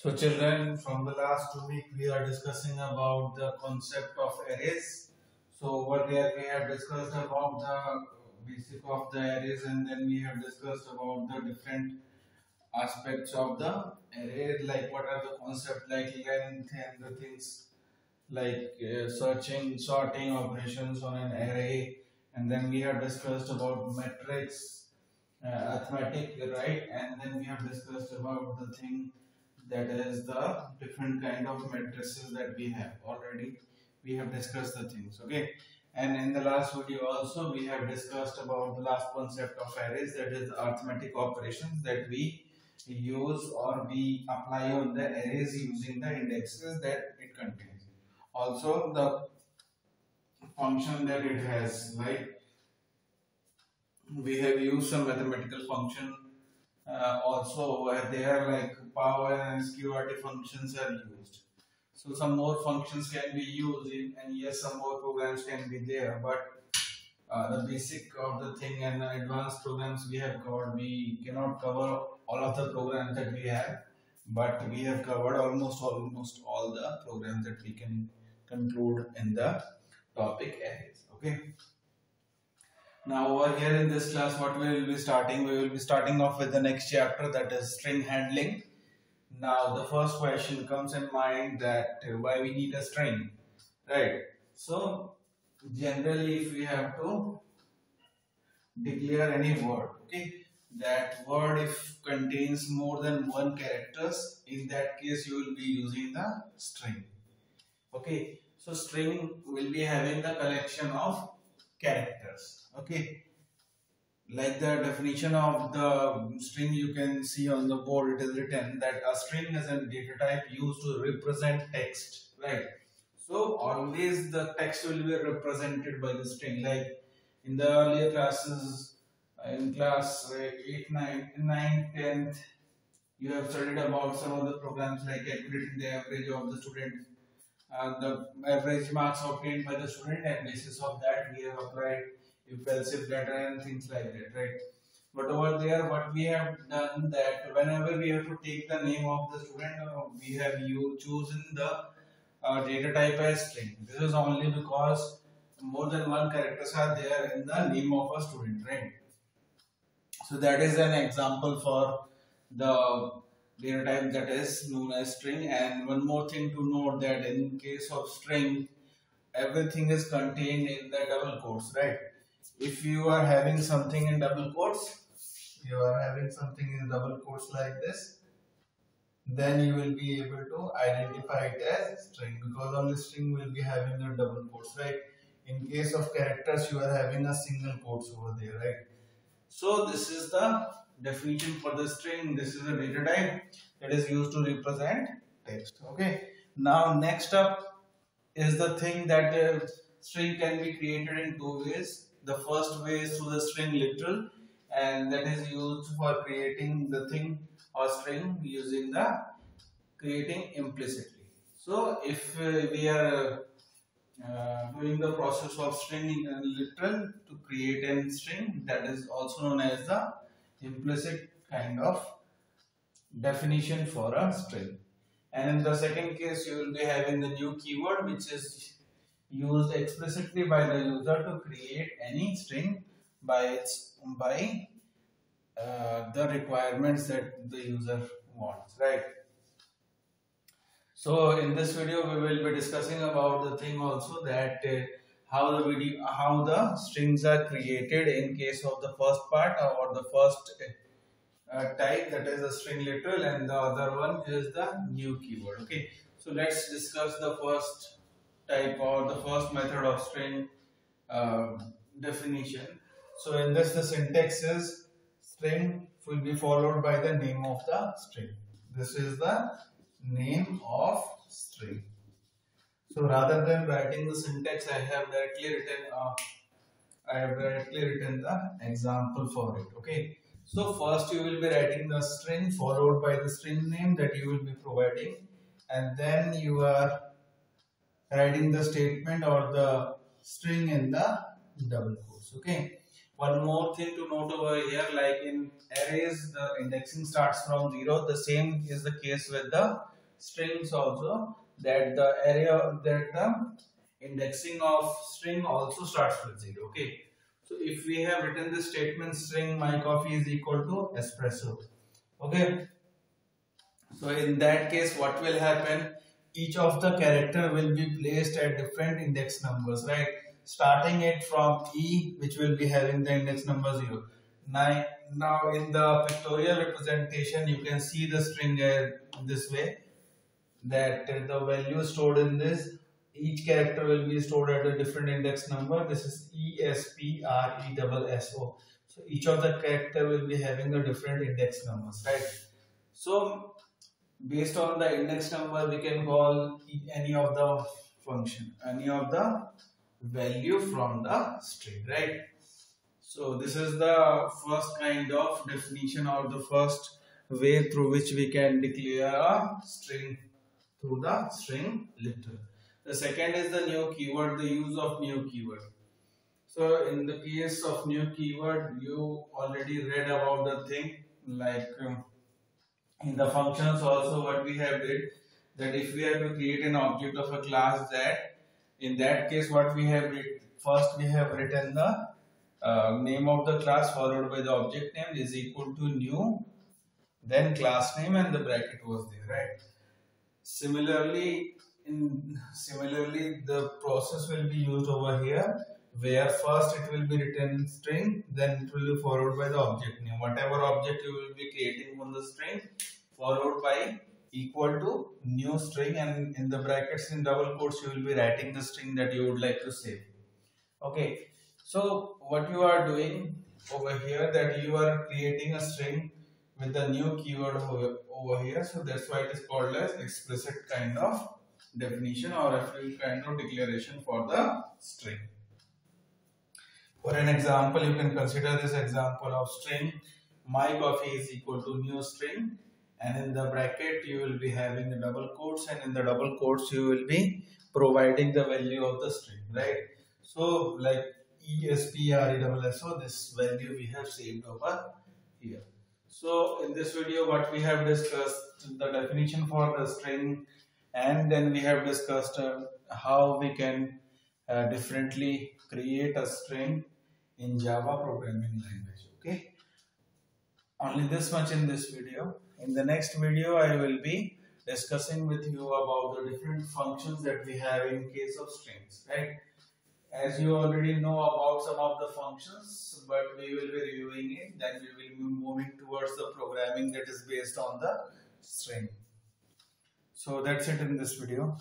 So children, from the last 2 week we are discussing about the concept of arrays. So over there we have discussed about the basic of the arrays, and then we have discussed about the different aspects of the array, like what are the concept like length and the things like searching, sorting operations on an array, and then we have discussed about metrics, arithmetic, right? And then we have discussed about the thing that is the different kind of matrices that we have already. We have discussed the things, okay? And in the last video also we have discussed about the last concept of arrays, that is the arithmetic operations that we use or we apply on the arrays using the indexes that it contains. Also the function that it has, like we have used some mathematical function also where they are like power and sqrt functions are used. So some more functions can be used and yes, some more programs can be there, but the basic of the thing and the advanced programs we have covered. We cannot cover all of the programs that we have, but we have covered almost all the programs that we can conclude in the topic arrays, okay? Now over here in this class, what we will be starting off with the next chapter, that is string handling. Now the first question comes in mind, that why we need a string, right? So generally if we have to declare any word, okay, that word if contains more than one characters, in that case you will be using the string, okay? So string will be having the collection of characters, okay? Like the definition of the string you can see on the board, it is written that a string is a data type used to represent text, right? So always the text will be represented by the string. Like in the earlier classes, in class 8, 9, 10th, you have studied about some of the programs like calculating the average of the student, the average marks obtained by the student, and basis of that we have applied impulsive letter and things like that, right? But over there what we have done, that whenever we have to take the name of the student, we have chosen the data type as string. This is only because more than one characters are there in the name of a student, right? So that is an example for the data type that is known as string. And one more thing to note, that in case of string, everything is contained in the double quotes, right? If you are having something in double quotes, like this, then you will be able to identify it as string, because only string will be having a double quotes, right? In case of characters, you are having a single quotes over there, right? So this is the definition for the string. This is a data type that is used to represent text, okay? Now next up is the thing that string can be created in two ways. The first way is through the string literal, and that is used for creating the thing or string using the creating implicitly. So if we are doing the process of string literal to create a string, that is also known as the implicit kind of definition for a string. And in the second case, you will be having the new keyword, which is used explicitly by the user to create any string by the requirements that the user wants, right? So in this video we will be discussing about the thing also, that how the strings are created in case of the first part or the first type, that is the string literal, and the other one is the new keyword, okay? So let's discuss the first type or the first method of string definition. So in this, the syntax is string will be followed by the name of the string. This is the name of string. So rather than writing the syntax, I have directly written the example for it, okay? So first you will be writing the string followed by the string name that you will be providing, and then you are writing the statement or the string in the double quotes, okay? One more thing to note over here, like in arrays, the indexing starts from 0. The same is the case with the strings also, that the area that the indexing of string also starts with 0. Okay. So if we have written the statement string myCoffee is equal to espresso. Okay. So in that case, what will happen? Each of the character will be placed at different index numbers, right? Starting it from E, which will be having the index number 0. Now in the pictorial representation, you can see the string this way, that the value stored in this, each character will be stored at a different index number. This is ESPRESSO. So each of the character will be having a different index numbers, right? So based on the index number, we can call any of the function, any of the value from the string, right? So this is the first kind of definition, or the first way through which we can declare a string through the string literal. The second is the new keyword, the use of new keyword. So in the case of new keyword, you already read about the thing, like in the functions also what we have did, that if we have to create an object of a class Z, in that case what we have first we have written the name of the class followed by the object name is equal to new, then class name, and the bracket was there, right? Similarly the process will be used over here, where first it will be written string, then it will be followed by the object name, whatever object you will be creating on the string, followed by equal to new string, and in the brackets in double quotes you will be writing the string that you would like to save. Okay, so what you are doing over here, that you are creating a string with the new keyword over here, so that's why it is called as explicit kind of definition, or a few kind of declaration for the string. For an example, you can consider this example of string myCoffee is equal to new string, and in the bracket you will be having the double quotes, and in the double quotes you will be providing the value of the string, right? So like ESPRESSO, this value we have saved over here. So in this video what we have discussed the definition for the string, and then we have discussed how we can differently create a string in Java programming language. Okay, only this much in this video. In the next video I will be discussing with you about the different functions that we have in case of strings, right? As you already know about some of the functions, but we will be reviewing it, then we will be moving towards the programming that is based on the string. So that's it in this video.